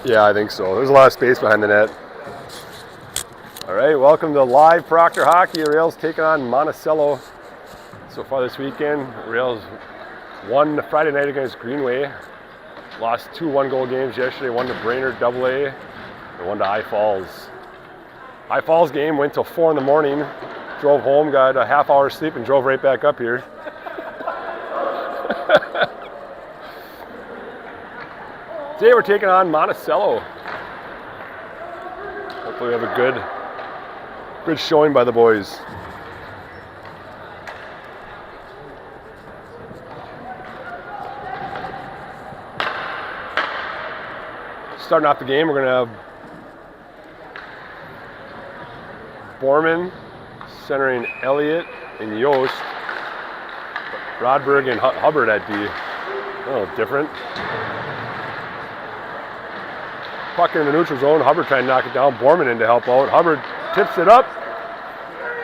Yeah, I think so. There's a lot of space behind the net. All right, welcome to live Proctor hockey. Rails taking on Monticello. So far this weekend, Rails won Friday night against Greenway. Lost 2 one-goal games yesterday. Won to Brainerd AA and won to High Falls. High Falls game went till 4 in the morning. Drove home, got a half hour sleep, and drove right back up here. Today we're taking on Monticello. Hopefully we have a good showing by the boys. Starting off the game, we're going to have Borman centering Elliott and Yost. Rodberg and Hubbard at D. A little different. Puck in the neutral zone. Hubbard trying to knock it down. Borman in to help out. Hubbard tips it up.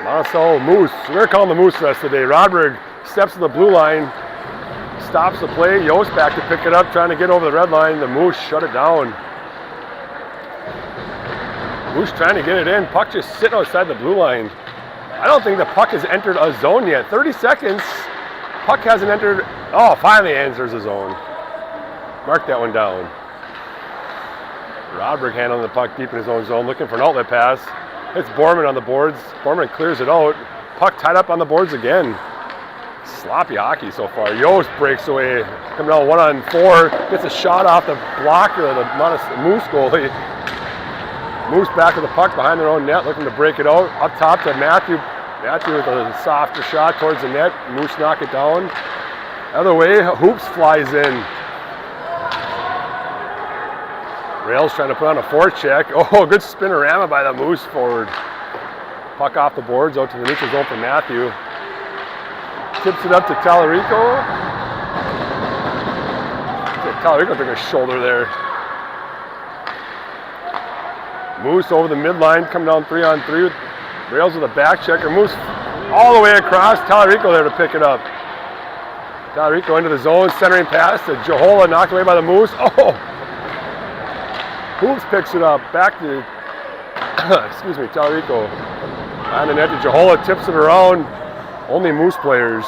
Monticello Moose. We're going to call him the Moose the rest of the day. Rodberg steps to the blue line. Stops the play. Yost back to pick it up. Trying to get over the red line. The Moose shut it down. Moose trying to get it in. Puck just sitting outside the blue line. I don't think the puck has entered a zone yet. 30 seconds. Puck hasn't entered. Oh, finally enters a zone. Mark that one down. Rodberg handling the puck deep in his own zone, looking for an outlet pass. It's Borman on the boards. Borman clears it out. Puck tied up on the boards again. Sloppy hockey so far. Yost breaks away. Coming down 1-on-4. Gets a shot off the blocker of the Moose goalie. Moose back to the puck behind their own net, looking to break it out. Up top to Matthew. Matthew with a softer shot towards the net. Moose knock it down. Other way, Hoops flies in. Rails trying to put on a forecheck. Oh, good spinorama by the Moose forward. Puck off the boards, out to the neutral zone for Matthew. Tips it up to Tallarico. Tallarico took a shoulder there. Moose over the midline, coming down 3-on-3. Rails with a back checker. Moose all the way across. Tallarico there to pick it up. Tallarico into the zone, centering pass to Jahola, knocked away by the Moose. Oh! Hoops picks it up, back to, excuse me, Tallarico. On the net to Jahola, tips it around. Only Moose players.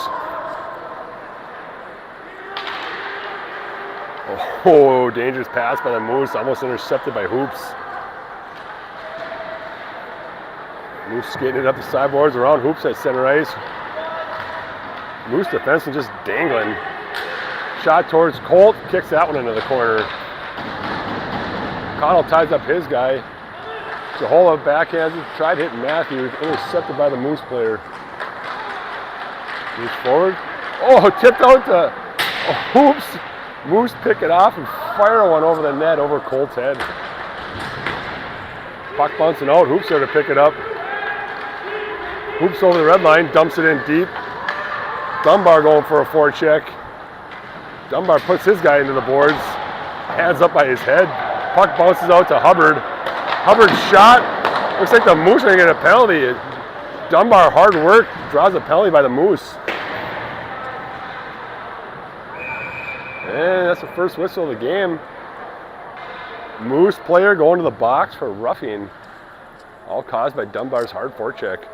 Oh, dangerous pass by the Moose, almost intercepted by Hoops. Moose skating it up the sideboards around Hoops at center ice. Moose defenseman just dangling. Shot towards Colt, kicks that one into the corner. Connell ties up his guy. Jahola backhands it, tried hitting Matthew, intercepted by the Moose player. Moves forward. Oh, tipped out to Hoops. Moose pick it off and fire one over the net, over Colt's head. Puck bouncing out, Hoops there to pick it up. Hoops over the red line, dumps it in deep. Dunbar going for a forecheck. Dunbar puts his guy into the boards. Hands up by his head. Puck bounces out to Hubbard. Hubbard's shot. Looks like the Moose are going to get a penalty. Dunbar, hard work, draws a penalty by the Moose. And that's the first whistle of the game. Moose player going to the box for roughing. All caused by Dunbar's hard forecheck.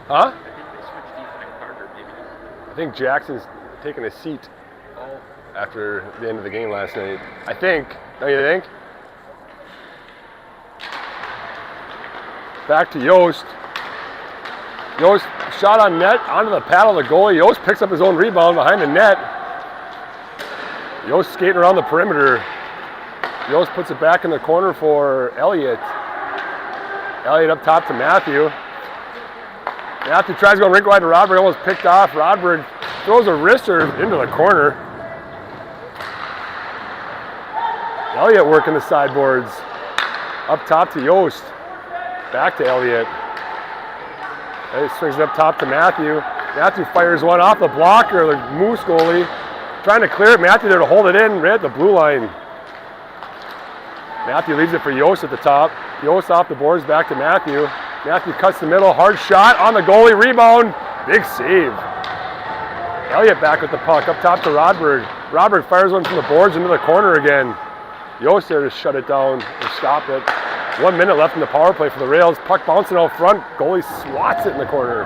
Huh? I think they switched Ethan and Carter, maybe. I think Jackson's taking a seat after the end of the game last night. I think. Don't you think? Back to Yost. Yost shot on net, onto the paddle of the goalie. Yost picks up his own rebound behind the net. Yost skating around the perimeter. Yost puts it back in the corner for Elliott. Elliott up top to Matthew. Matthew tries to go rink wide to Rodberg, almost picked off. Rodberg throws a wrister into the corner. Elliott working the sideboards. Up top to Yost. Back to Elliott. He swings it up top to Matthew. Matthew fires one off the blocker, the Moose goalie. trying to clear it. Matthew there to hold it in right at the blue line. Matthew leaves it for Yost at the top. Yost off the boards, back to Matthew. Matthew cuts the middle, hard shot on the goalie, rebound, big save. Elliott back with the puck, up top to Rodberg. Rodberg fires one from the boards into the corner again. Yost there to shut it down or stop it. 1 minute left in the power play for the Rails. Puck bouncing out front, goalie swats it in the corner.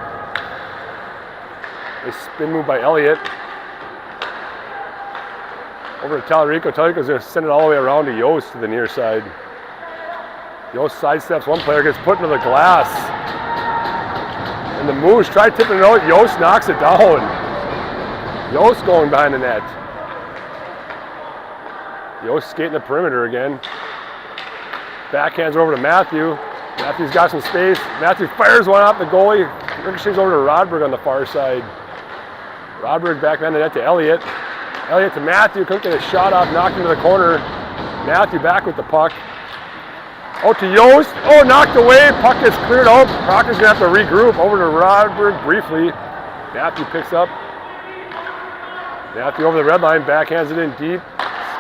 A spin move by Elliott. Over to Tallarico. Tallarico's going to send it all the way around to Yost to the near side. Yost sidesteps one player, gets put into the glass. And the Moose try tipping it out. Yost knocks it down. Yost going behind the net. Yost skating the perimeter again. Backhands over to Matthew. Matthew's got some space. Matthew fires one off the goalie. Ricochets over to Rodberg on the far side. Rodberg back behind the net to Elliott. Elliott to Matthew. Couldn't get a shot off. Knocked into the corner. Matthew back with the puck. Oh, to Yost. Oh, knocked away. Puck gets cleared out. Proctor's going to have to regroup. Over to Rodberg briefly. Matthew picks up. Matthew over the red line. Backhands it in deep.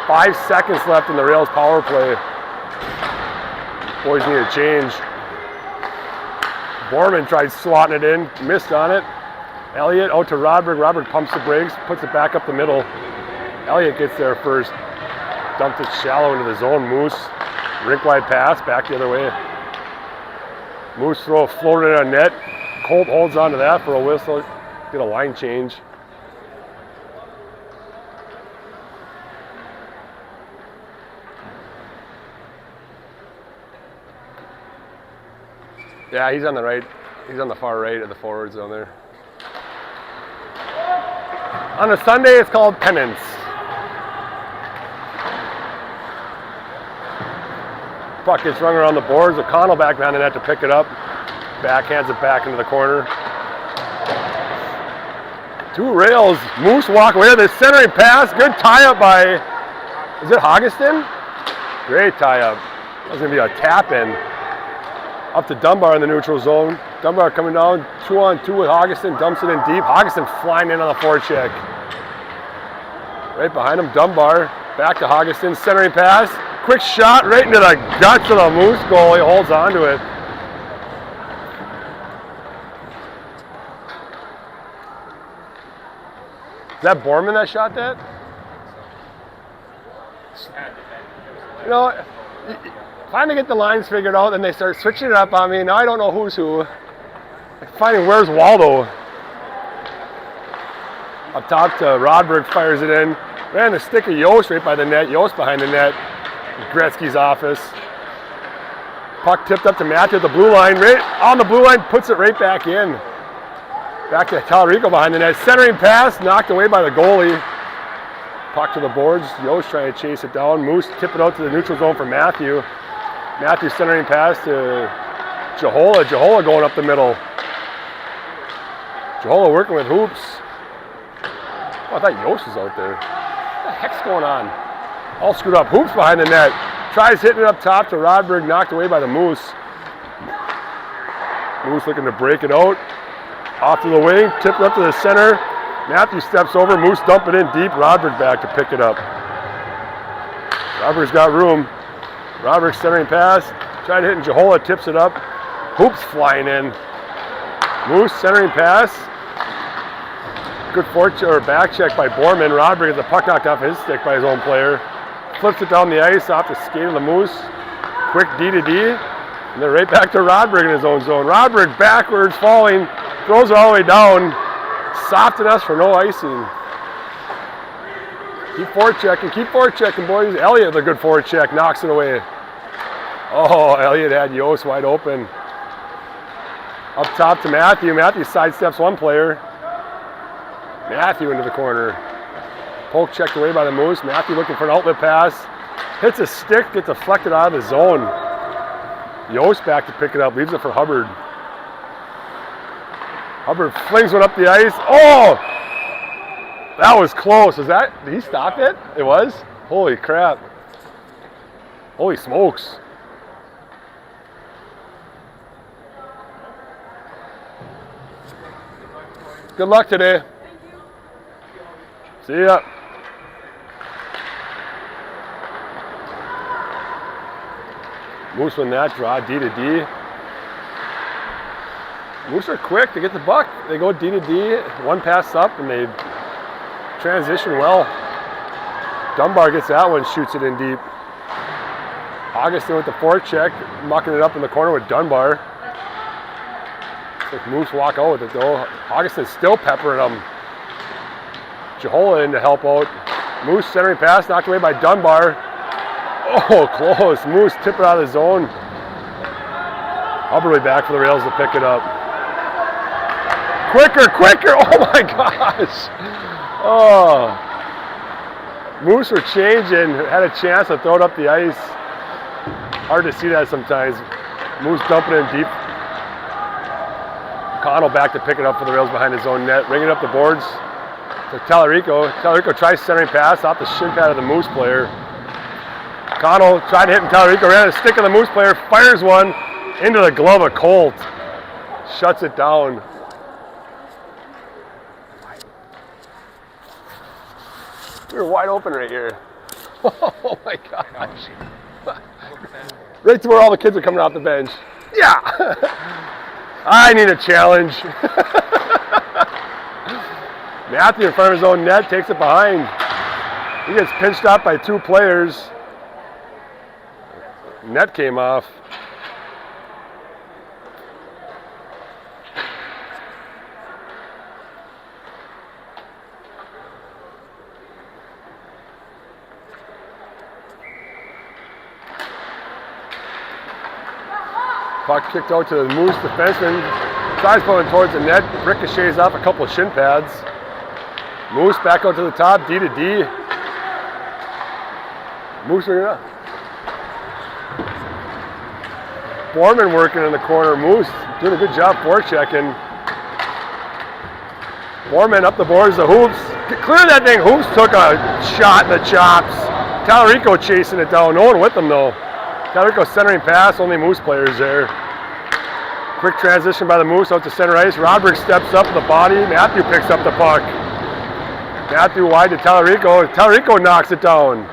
5 seconds left in the Rails power play. Boys need a change. Borman tried slotting it in. Missed on it. Elliott out to Rodberg. Rodberg pumps the brakes. Puts it back up the middle. Elliott gets there first. Dumped it shallow into the zone. Moose. Rink wide pass, back the other way. Moose throw floated on net. Colt holds on to that for a whistle. Get a line change. Yeah, he's on the right. He's on the far right of the forward zone there. On a Sunday, it's called penance. Puck gets rung around the boards. O'Connell back behind the net to pick it up. Backhands it back into the corner. 2 Rails. Moose walk away. The centering pass. Good tie-up by, is it Hoggeston? Great tie-up. That was going to be a tap-in. Up to Dunbar in the neutral zone. Dunbar coming down 2-on-2 with Hoggeston. Dumps it in deep. Hoggeston flying in on the forecheck. Right behind him, Dunbar. Back to Hoggeston. Centering pass. Quick shot right into the guts of the Moose goal. He holds on to it. Is that Borman that shot that? You know, finally get the lines figured out, then they start switching it up on me. Now I don't know who's who. Finding where's Waldo. Up top to Rodberg, fires it in. Ran the stick of Yost right by the net. Yost behind the net. Gretzky's office. Puck tipped up to Matthew at the blue line. Right on the blue line, puts it right back in. Back to Tallarico behind the net. Centering pass, knocked away by the goalie. Puck to the boards. Yost trying to chase it down. Moose tip it out to the neutral zone for Matthew. Matthew centering pass to Jahola. Jahola going up the middle. Jahola working with hoops. Oh, I thought Yost was out there. What the heck's going on? All screwed up. Hoops behind the net. Tries hitting it up top to Rodberg, knocked away by the Moose. Moose looking to break it out. Off to the wing, tipped up to the center. Matthew steps over, Moose dump it in deep. Rodberg back to pick it up. Rodberg's got room. Rodberg centering pass. Tried hitting Jahola, tips it up. Hoops flying in. Moose centering pass. Good forecheck or back check by Borman. Rodberg has the puck knocked off his stick by his own player. Flips it down the ice off the skate of the Moose. Quick D to D. And then right back to Rodberg in his own zone. Rodberg backwards, falling, throws it all the way down. Soft enough for no icing. Keep forechecking, boys. Elliott with a good forecheck, knocks it away. Oh, Elliott had Yost wide open. Up top to Matthew. Matthew sidesteps one player. Matthew into the corner. Poke checked away by the Moose. Matthew looking for an outlet pass. Hits a stick, gets deflected out of the zone. Yost back to pick it up, leaves it for Hubbard. Hubbard flings one up the ice. Oh! That was close. Did he stop it? It was? Holy crap. Holy smokes. Good luck today. See ya. Moose win that draw, D to D. Moose are quick to get the buck. They go D to D, one pass up, and they transition well. Dunbar gets that one, shoots it in deep. Augustin with the forecheck, mucking it up in the corner with Dunbar. Like Moose walk out with it though. Augustin's still peppering them. Jahola in to help out. Moose centering pass, knocked away by Dunbar. Oh, close. Moose tip it out of the zone. Hubbard back for the rails to pick it up. Quicker, quicker! Oh my gosh! Oh. Moose were changing, had a chance to throw it up the ice. Hard to see that sometimes. Moose dumping it in deep. Connell back to pick it up for the rails behind his own net. Bringing it up the boards to Tallarico. Tallarico tries centering pass off the shin pad of the Moose player. Connell tried to hit Tallarico, ran a stick of the Moose player, fires one into the glove of Colt. Shuts it down. We were wide open right here. Oh my gosh. Right to where all the kids are coming off the bench. Yeah! I need a challenge. Matthew in front of his own net, takes it behind. He gets pinched up by two players. Net came off. Puck kicked out to the Moose defenseman. Tries pulling towards the net. Ricochets off a couple of shin pads. Moose back out to the top. D to D. Moose are up. Borman working in the corner. Moose doing a good job forechecking. Borman up the boards. The Hoops. Clear that thing. Hoops took a shot in the chops. Tallarico chasing it down. No one with them though. Tallarico centering pass, only Moose players there. Quick transition by the Moose out to center ice. Roderick steps up the body. Matthew picks up the puck. Matthew wide to Tallarico. Tallarico knocks it down.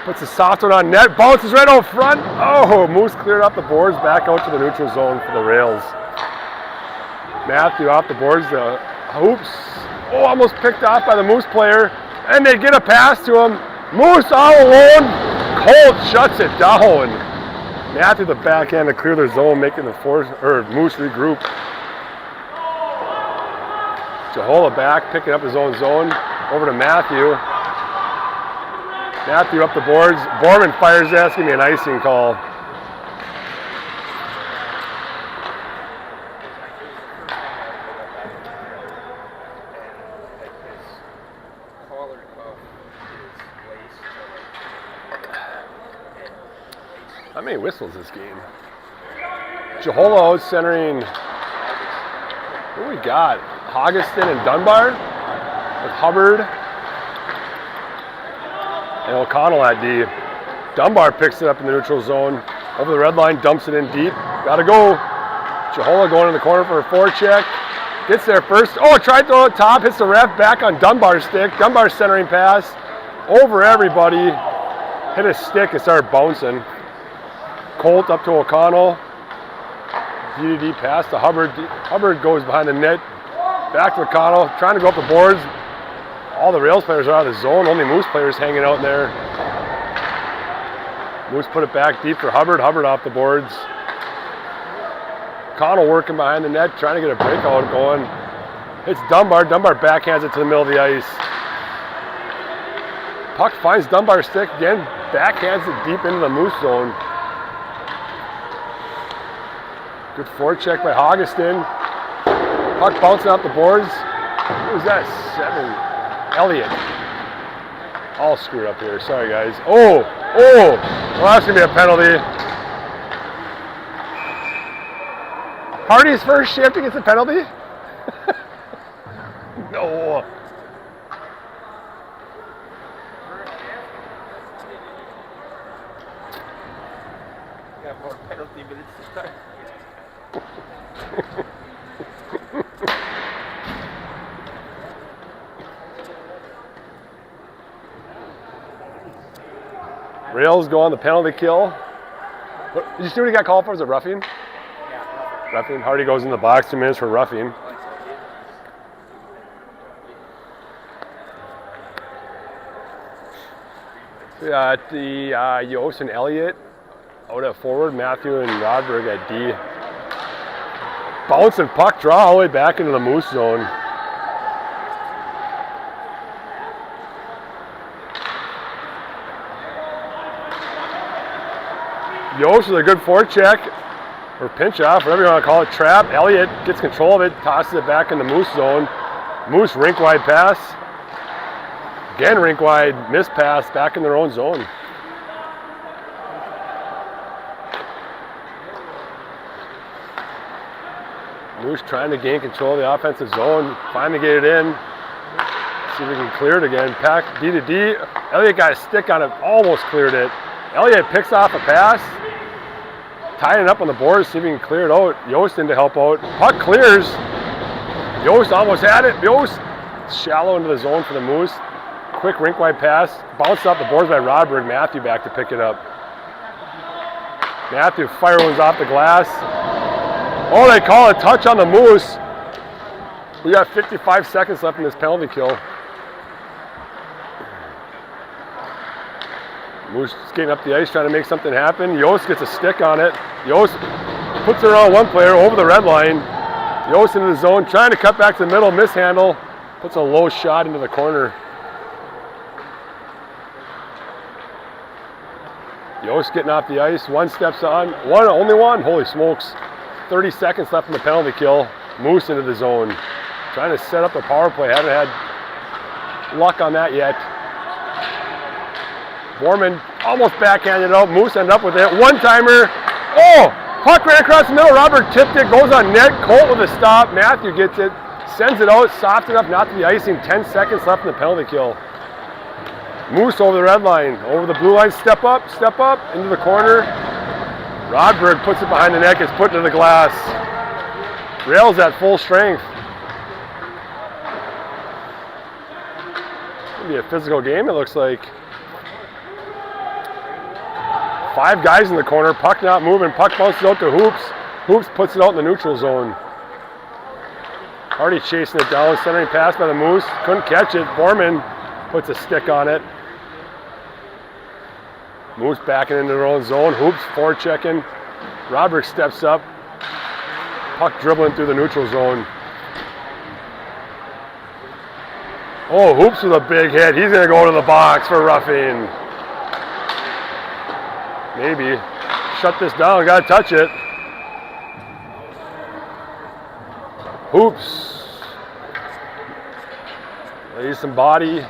Puts a soft one on net. Bounces right out front. Oh, Moose cleared up the boards. Back out to the neutral zone for the rails. Matthew off the boards. The Hoops. Oh, almost picked off by the Moose player. And they get a pass to him. Moose all alone. Colt shuts it down. Matthew the backhand to clear their zone, making the Moose regroup. Jahola back, picking up his own zone. Over to Matthew. Matthew up the boards. Borman fires, asking me an icing call. How many whistles this game? Jahola out centering. What do we got? Augustin and Dunbar with Hubbard and O'Connell at D. Dunbar picks it up in the neutral zone. Over the red line, dumps it in deep. Gotta go. Jahola going in the corner for a forecheck. Gets there first. Oh, tried to throw it top. Hits the ref back on Dunbar's stick. Dunbar's centering pass. Over everybody. Hit a stick and started bouncing. Colt up to O'Connell. D pass to Hubbard. Hubbard goes behind the net. Back to O'Connell. Trying to go up the boards. All the Rails players are out of the zone. Only Moose players hanging out in there. Moose put it back deep for Hubbard. Hubbard off the boards. O'Connell working behind the net. Trying to get a breakout going. It's Dunbar. Dunbar backhands it to the middle of the ice. Puck finds Dunbar's stick again. Backhands it deep into the Moose zone. Good forecheck by Augustin. Puck bouncing out the boards. Who was that? 7. Elliott. All screwed up here. Sorry, guys. Oh! Well, that's going to be a penalty. Hardy's first shift, he gets a penalty? No. Got more penalty minutes to start. Rails go on the penalty kill. Did you see what he got called for? Was it roughing? Yeah. Roughing. Hardy goes in the box, 2 minutes for roughing. We got the Yost and Elliott out at forward, Matthew and Rodberg at D. Bounce and puck draw all the way back into the Moose zone. Yost with a good forecheck, or pinch off, whatever you want to call it, trap. Elliott gets control of it, tosses it back in the Moose zone. Moose rink wide pass. Again, rink wide miss pass back in their own zone. Moose trying to gain control of the offensive zone, finally get it in. See if we can clear it again. Pack D to D. Elliott got a stick on it, almost cleared it. Elliott picks off a pass, tying it up on the board, see if he can clear it out. Yost in to help out. Puck clears. Yost almost had it. Yost shallow into the zone for the Moose. Quick rink wide pass, bounced off the boards by Rodberg. Matthew back to pick it up. Matthew fire ones off the glass. Oh, they call a touch on the Moose. We got 55 seconds left in this penalty kill. Moose skating up the ice trying to make something happen. Yost gets a stick on it. Yost puts it around one player over the red line. Yost into the zone, trying to cut back to the middle, mishandle. Puts a low shot into the corner. Yost getting off the ice, one steps on, only one, holy smokes. 30 seconds left in the penalty kill. Moose into the zone. Trying to set up a power play, haven't had luck on that yet. Borman almost backhanded out, Moose ended up with it. One-timer, oh, puck ran across the middle, Robert tipped it, goes on net, Colt with a stop, Matthew gets it, sends it out, soft enough not to be icing, 10 seconds left in the penalty kill. Moose over the red line, over the blue line, step up, into the corner. Rodberg puts it behind the net, gets put into the glass. Rails at full strength. It's gonna be a physical game, it looks like. 5 guys in the corner, puck not moving, puck bounces out to Hoops. Hoops puts it out in the neutral zone. Hardy chasing it down, centering pass by the Moose, couldn't catch it. Borman puts a stick on it. Moose backing into their own zone. Hoops forechecking. Roderick steps up. Puck dribbling through the neutral zone. Oh, Hoops with a big hit. He's going to go to the box for roughing. Maybe. Shut this down. Got to touch it. Hoops. Lays some body.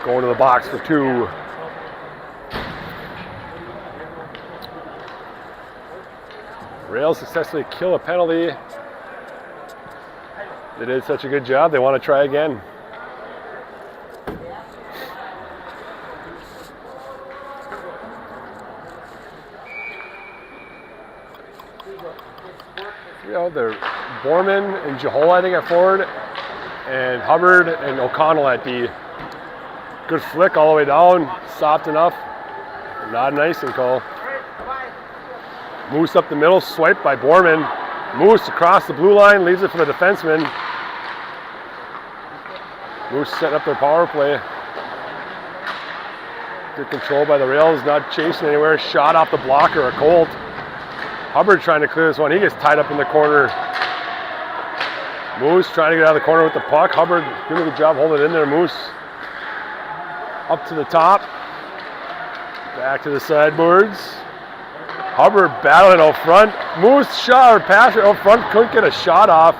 Going to the box for 2. Rails successfully kill a penalty. They did such a good job, they want to try again. You know, they're Borman and Jahola, I think, at forward, and Hubbard and O'Connell at D. Good flick all the way down, soft enough. Not an icing call. Moose up the middle, swiped by Borman. Moose across the blue line, leaves it for the defenseman. Moose setting up their power play. Good control by the Rails, not chasing anywhere. Shot off the blocker, a Colt. Hubbard trying to clear this one. He gets tied up in the corner. Moose trying to get out of the corner with the puck. Hubbard doing a good job holding it in there. Moose up to the top. Back to the sideboards. Hubbard battling out front. Moose shot or pass it out front. Couldn't get a shot off.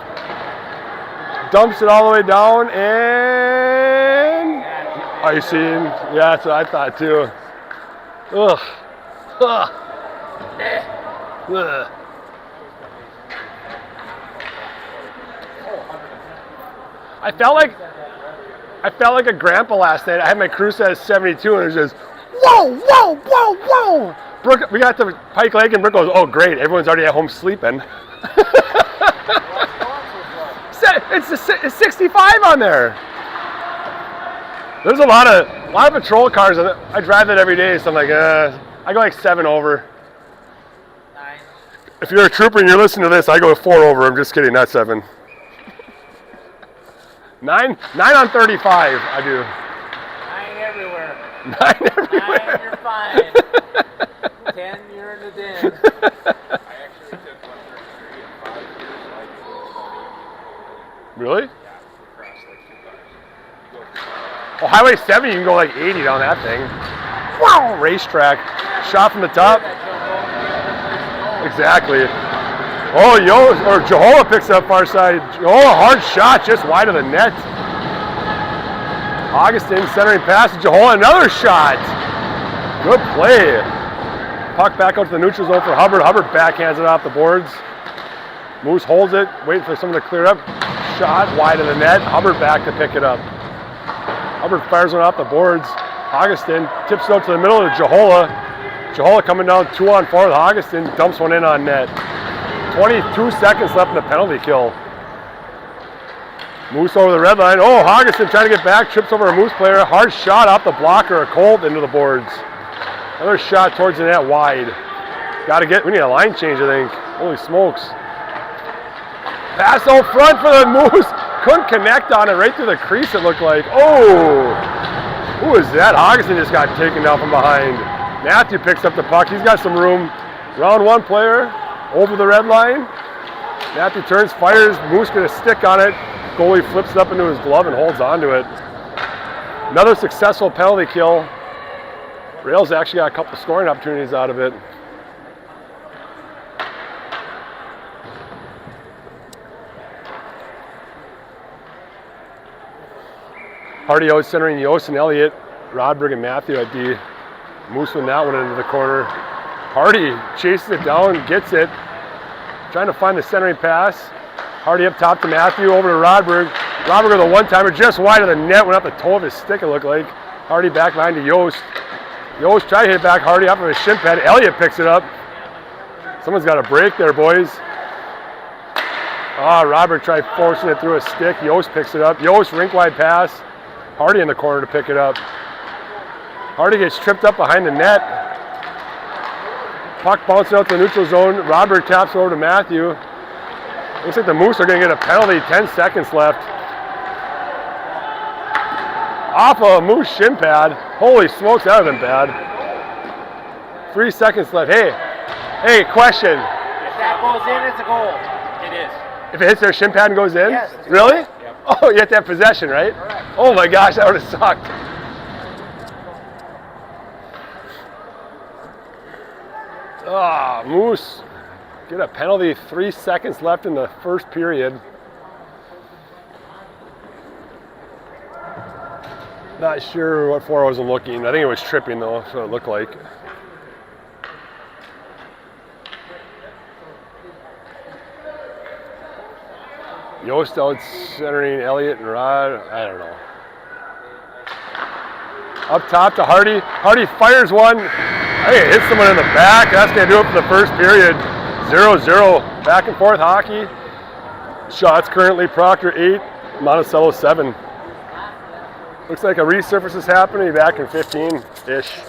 Dumps it all the way down and icing. Yeah, that's what I thought too. Ugh. Ugh. Ugh. I felt like a grandpa last night. I had my crew set at 72 and it was just whoa, whoa, whoa, whoa. Brooke, we got to Pike Lake and Brooke goes, oh great, everyone's already at home sleeping. It's 65 on there. There's a lot of patrol cars. I drive that every day, so I'm like, I go like 7 over. 9. If you're a trooper and you're listening to this, I go 4 over. I'm just kidding, not 7. 9 on 35, I do. 9 everywhere. 9 everywhere. 9, you're fine. 10, you're in the den. I actually took 133 in 5 years, so I do about 80. Really? Yeah, across like 2 cars. Well, Highway 7, you can go like 80 down that thing. Wow, racetrack. Shot from the top. Exactly. Oh, Jehola picks up far side. Oh, a hard shot just wide of the net. Augustin centering pass to Jehola. Another shot. Good play. Puck back out to the neutral zone for Hubbard. Hubbard backhands it off the boards. Moose holds it, waiting for someone to clear up. Shot wide of the net. Hubbard back to pick it up. Hubbard fires one off the boards. Augustin tips it out to the middle of Jehola. Jehola coming down 2-on-4 with Augustin. Dumps one in on net. 22 seconds left in the penalty kill. Moose over the red line. Oh, Augustin trying to get back. Trips over a Moose player. Hard shot off the blocker. A Colt into the boards. Another shot towards the net wide. We need a line change, I think. Holy smokes. Pass out front for the Moose. Couldn't connect on it right through the crease, it looked like. Oh! Who is that? Augustin just got taken down from behind. Matthew picks up the puck. He's got some room. Round 1 player over the red line. Matthew turns, fires. Moose gonna stick on it. Goalie flips it up into his glove and holds onto it. Another successful penalty kill. Rails actually got a couple scoring opportunities out of it. Hardy out centering Yost and Elliott. Rodberg and Matthew at D. Moose with that one into the corner. Hardy chases it down, gets it. Trying to find the centering pass. Hardy up top to Matthew, over to Rodberg. Rodberg with a one-timer just wide of the net, went up the toe of his stick, it looked like. Hardy back behind to Yost. Yost tried to hit back Hardy off of his shin pad. Elliott picks it up. Someone's got a break there, boys. Rodberg tried forcing it through a stick. Yost picks it up. Yost rink-wide pass. Hardy in the corner to pick it up. Hardy gets tripped up behind the net. Puck bouncing out to the neutral zone. Rodberg taps over to Matthew. Looks like the Moose are going to get a penalty. 10 seconds left. Off of a Moose shin pad. Holy smokes, that would have been bad. 3 seconds left. Hey, question. If that goes in, it's a goal. It is. If it hits their shin pad and goes in? Yes. Really? Yep. Oh, you have to have possession, right? Correct. Oh my gosh, that would have sucked. Moose get a penalty. 3 seconds left in the first period. Not sure what for I wasn't looking. I think it was tripping though, so it looked like. Yost out centering Elliott and Rod. I don't know. Up top to Hardy. Hardy fires one. Hey, it hits someone in the back. That's going to do it for the first period. 0-0. Back and forth hockey. Shots currently Proctor 8, Monticello 7. Looks like a resurface is happening. Back in 15-ish.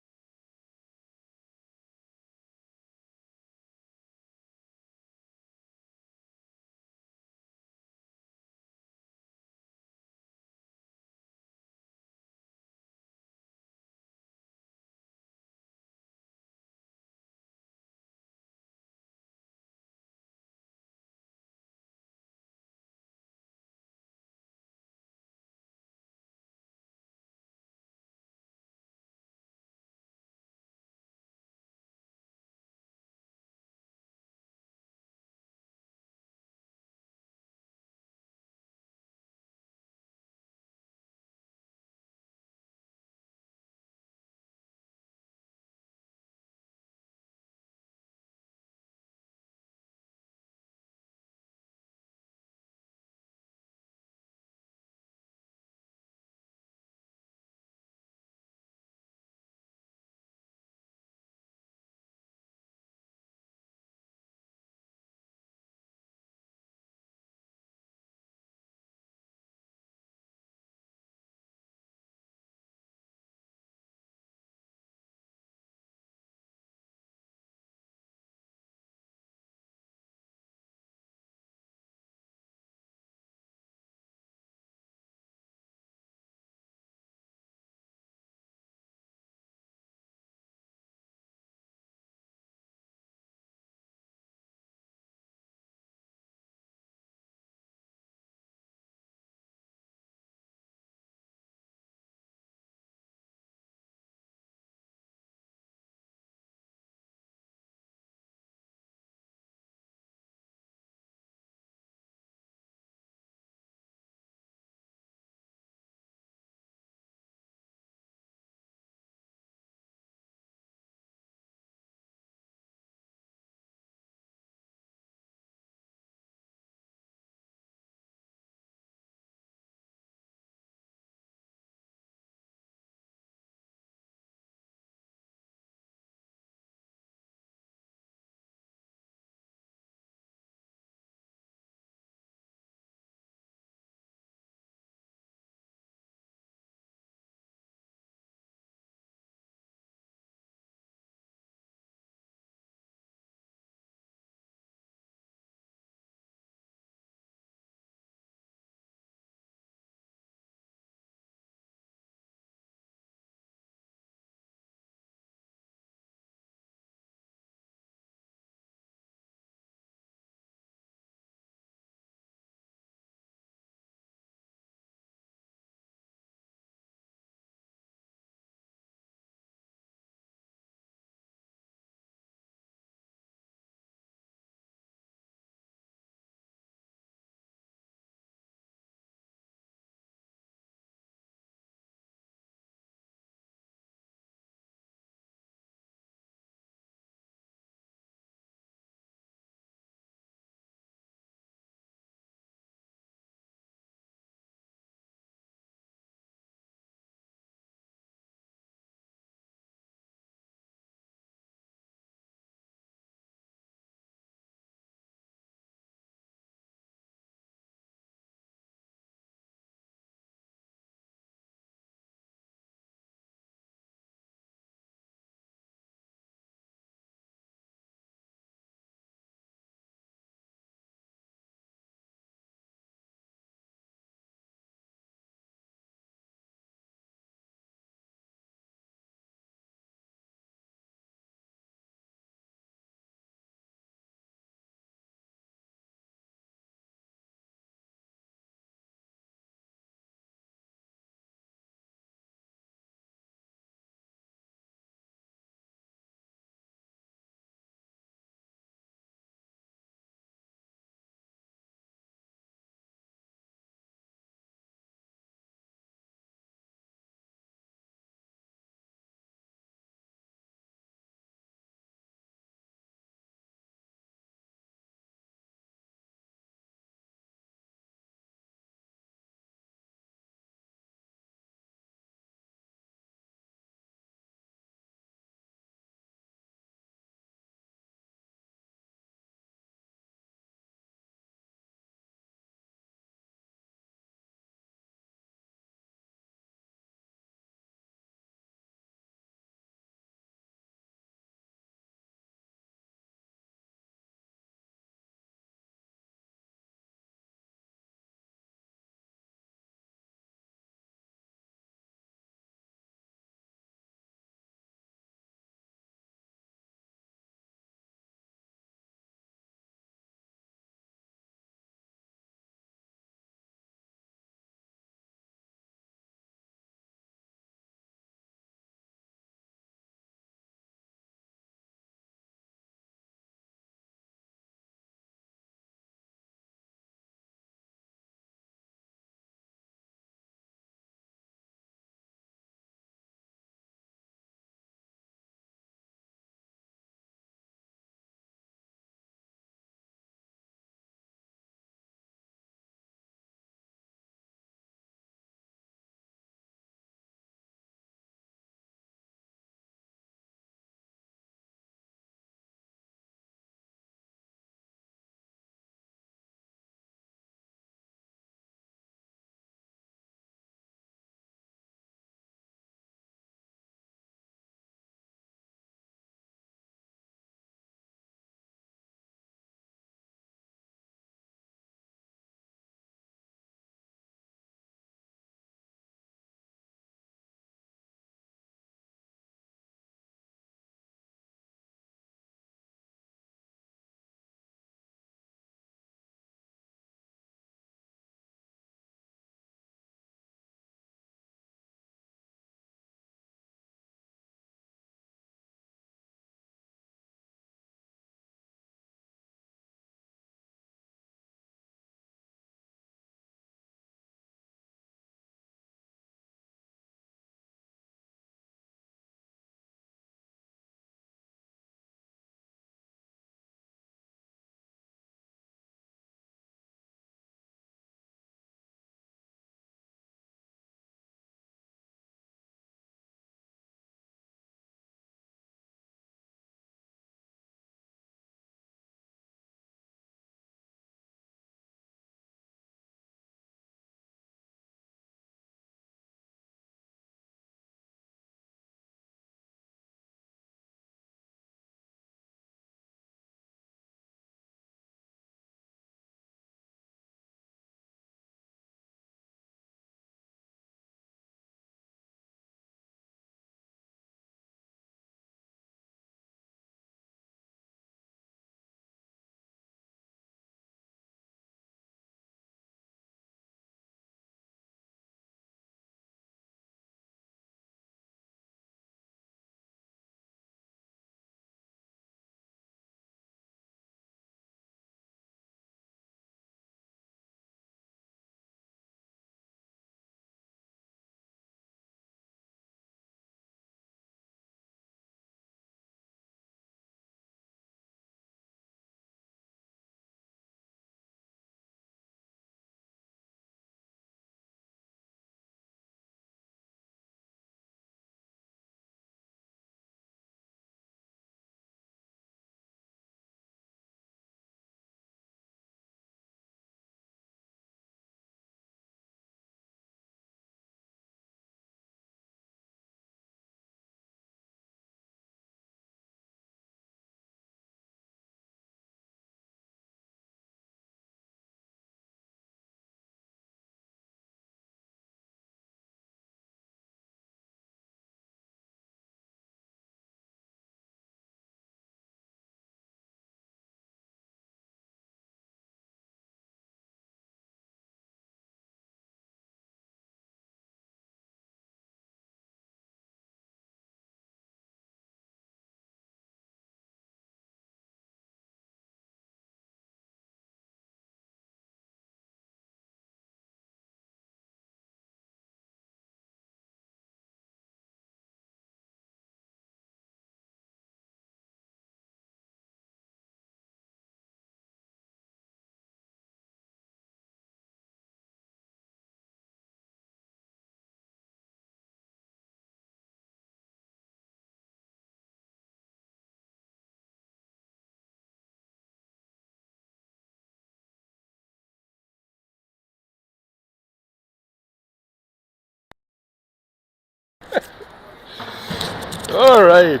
All right.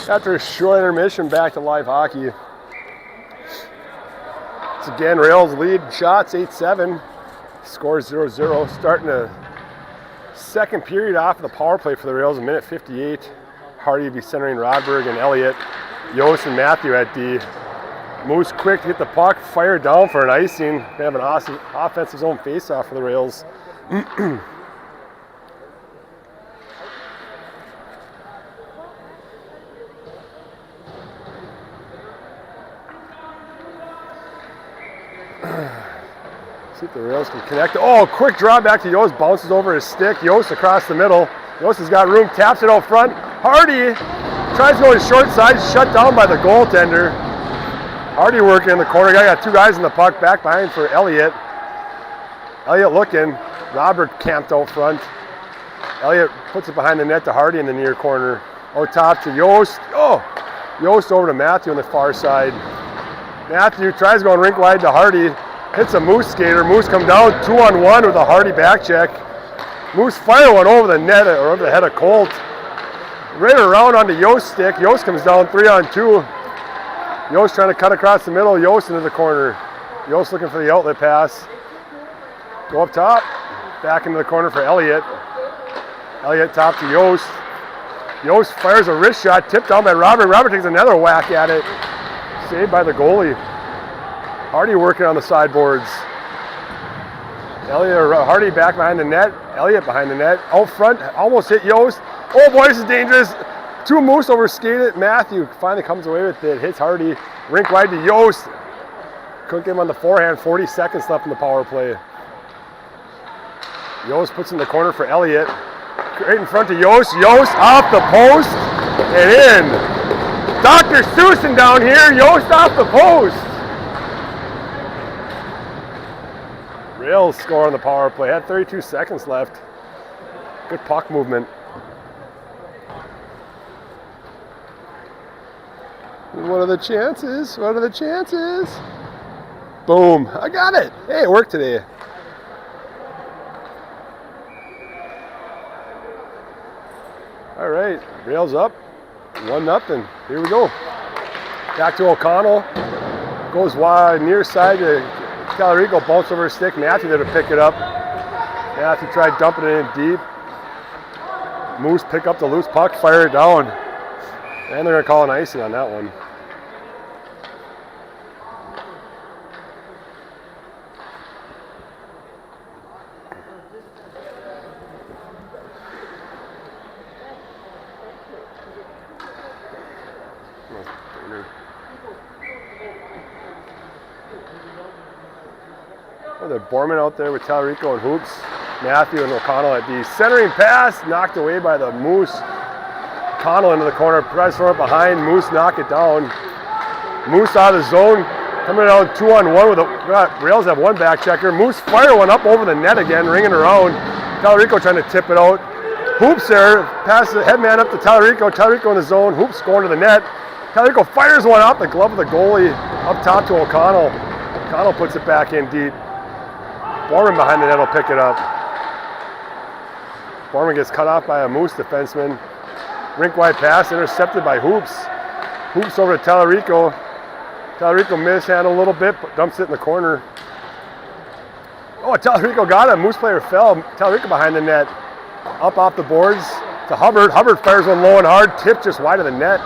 After a short intermission, back to live hockey. It's again Rails lead shots 8-7. Score 0-0. Starting a second period off of the power play for the Rails, a minute 58. Hardy will be centering Rodberg and Elliott. Yost and Matthew at D. Moose quick to get the puck, fire down for an icing. They have an awesome offensive zone face-off for the Rails. See if the Rails can connect. Oh, quick draw back to Yost. Bounces over his stick. Yost across the middle. Yost has got room. Taps it out front. Hardy tries to go to short side. Shut down by the goaltender. Hardy working in the corner. Got two guys in the puck. Back behind for Elliott. Elliott looking. Robert camped out front. Elliott puts it behind the net to Hardy in the near corner. Out top to Yost. Oh! Yost over to Matthew on the far side. Matthew tries going rink wide to Hardy. Hits a Moose skater. Moose come down 2-on-1 with a Hardy back check. Moose fire one over the net or over the head of Colt. Right around onto Yost's stick. Yost comes down 3-on-2. Yost trying to cut across the middle. Yost into the corner. Yost looking for the outlet pass. Go up top. Back into the corner for Elliott. Elliott top to Yost. Yost fires a wrist shot. Tipped down by Robert. Robert takes another whack at it. Saved by the goalie. Hardy working on the sideboards. Hardy back behind the net. Elliott behind the net. Out front, almost hit Yost. Oh boy, this is dangerous. Two Moose over skated. Matthew finally comes away with it. Hits Hardy. Rink wide to Yost. Couldn't get him on the forehand. 40 seconds left in the power play. Yost puts in the corner for Elliott. Right in front to Yost. Yost off the post and in. Dr. Seussen down here. Yost off the post. Rails score on the power play. Had 32 seconds left. Good puck movement. What are the chances? What are the chances? Boom. I got it. Hey, it worked today. All right. Rails up. 1-0. Here we go. Back to O'Connell. Goes wide near side to Talarico. Bounce over his stick. Matthew there to pick it up. Matthew tried dumping it in deep. Moose pick up the loose puck, fire it down. And they're going to call an icing on that one. Oh, they're Borman out there with Talarico and Hoops. Matthew and O'Connell at D. Centering pass, knocked away by the Moose. O'Connell into the corner, press from it behind. Moose knock it down. Moose out of the zone, coming out 2-on-1 with the Rails have one back checker. Moose fire one up over the net again, ringing around. Talarico trying to tip it out. Hoops there, pass the headman up to Talarico. Talarico in the zone, Hoops going to the net. Talarico fires one off the glove of the goalie up top to O'Connell. O'Connell puts it back in deep. Borman behind the net will pick it up. Borman gets cut off by a Moose defenseman. Rink wide pass intercepted by Hoops. Hoops over to Talarico. Talarico mishandled a little bit, but dumps it in the corner. Oh, Talarico got it. Moose player fell. Talarico behind the net. Up off the boards to Hubbard. Hubbard fires one low and hard. Tip just wide of the net.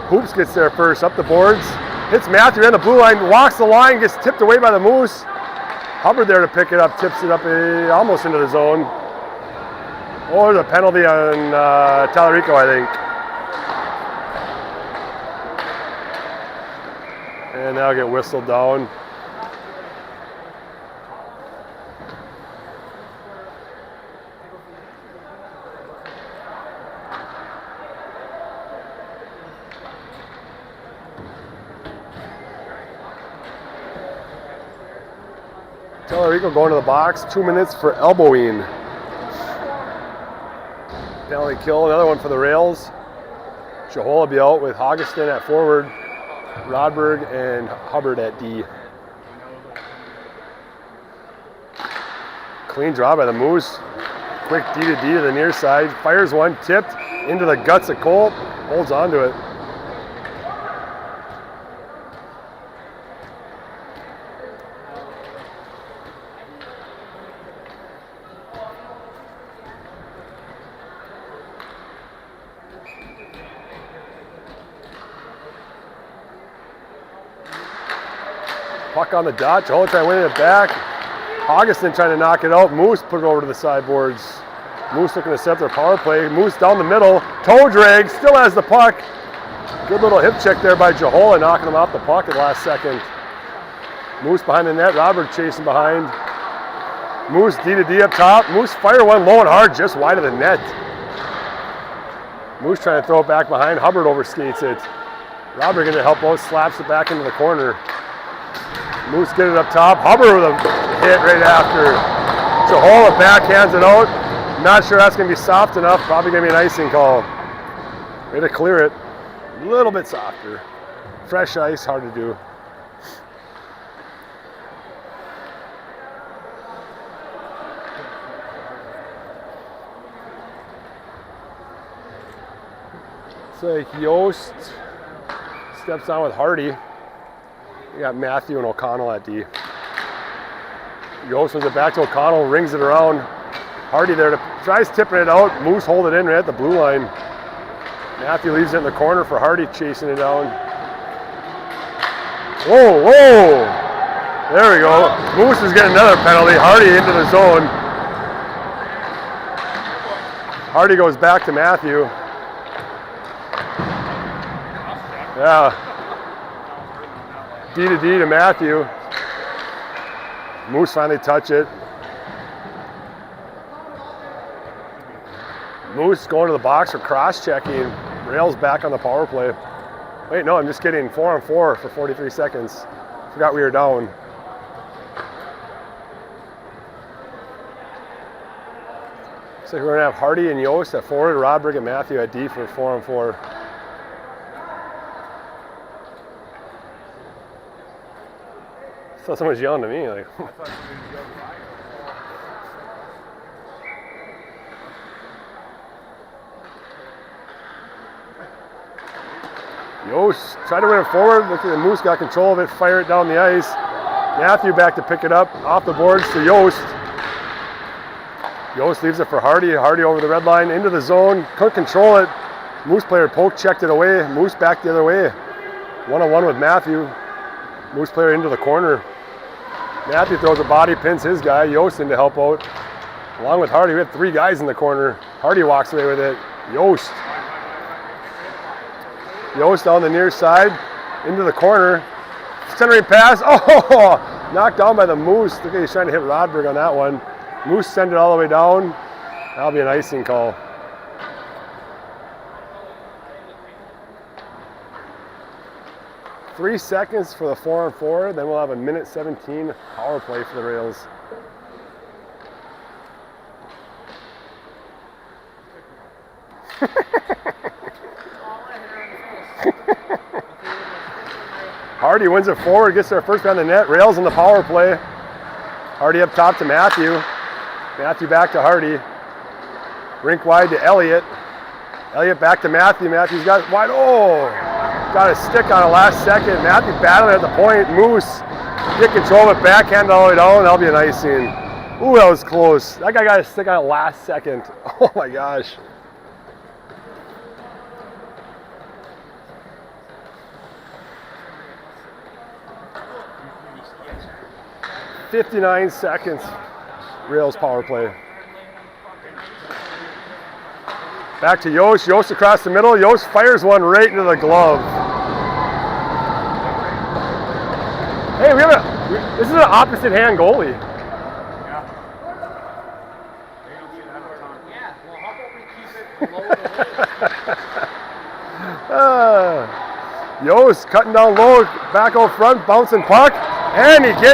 Hoops gets there first. Up the boards. Hits Matthew on the blue line. Walks the line. Gets tipped away by the Moose. Hubbard there to pick it up. Tips it up almost into the zone. Oh, there's a penalty on Talarico, I think. And that'll get whistled down. Talarico going to the box. 2 minutes for elbowing. Penalty kill, another one for the Rails. Shahola will be out with Hoggeston at forward, Rodberg and Hubbard at D. Clean draw by the Moose. Quick D to D to the near side. Fires one, tipped into the guts of Cole. Holds on to it. Puck on the dot. Joel trying to win it back. Augustin trying to knock it out. Moose put it over to the sideboards. Moose looking to set their power play. Moose down the middle. Toe drag. Still has the puck. Good little hip check there by Jahola, knocking him off the puck at the last second. Moose behind the net. Robert chasing behind. Moose D to D up top. Moose fire one low and hard just wide of the net. Moose trying to throw it back behind. Hubbard overskates it. Robert going to help out. Slaps it back into the corner. Moose get it up top. Hubbard with a hit right after. Jahola backhands it out. Not sure that's going to be soft enough. Probably going to be an icing call. Way to clear it. A little bit softer. Fresh ice, hard to do. It's like Yost steps on with Hardy. You got Matthew and O'Connell at D. Yost sends it back to O'Connell, rings it around. Hardy there, tries tipping it out. Moose hold it in right at the blue line. Matthew leaves it in the corner for Hardy chasing it down. Whoa, whoa! There we go. Moose is getting another penalty. Hardy into the zone. Hardy goes back to Matthew. Yeah. D to D to Matthew. Moose finally touch it. Moose going to the box for cross-checking. Rails back on the power play. Wait, no, I'm just kidding. 4-on-4 for 43 seconds. Forgot we were down. Looks like we're going to have Hardy and Yost at forward, Roderick and Matthew at D for 4-on-4. I thought someone was yelling to me. Like, Yost tried to win it forward. Look at the Moose got control of it, fire it down the ice. Matthew back to pick it up off the boards to Yost. Yost leaves it for Hardy. Hardy over the red line into the zone. Couldn't control it. Moose player poke checked it away. Moose back the other way. 1-on-1 with Matthew. Moose player into the corner. Matthew throws a body, pins his guy. Yost in to help out. Along with Hardy, we have 3 guys in the corner. Hardy walks away with it. Yost. Yost down the near side, into the corner. Centering pass. Oh! Knocked down by the Moose. Look at he's trying to hit Rodberg on that one. Moose send it all the way down. That'll be an icing call. Three seconds for the 4-on-4, then we'll have a minute 17 power play for the Rails. Hardy wins it forward, gets their first on the net. Rails in the power play. Hardy up top to Matthew. Matthew back to Hardy. Rink wide to Elliott. Elliott back to Matthew. Matthew's got it wide. Oh! Got a stick on it last second. Matthew battling at the point. Moose get control of it, backhand all the way down. That'll be an icing. Ooh, that was close. That guy got a stick on it last second. Oh my gosh. .59 seconds. Rails power play. Back to Yost. Yost across the middle. Yost fires one right into the glove. Hey, we have this is an opposite hand goalie. Yeah. They don't do that all the time. Yeah. Well, how about we keep it below the weight? Yost cutting down low, back out front, bouncing puck, and he gets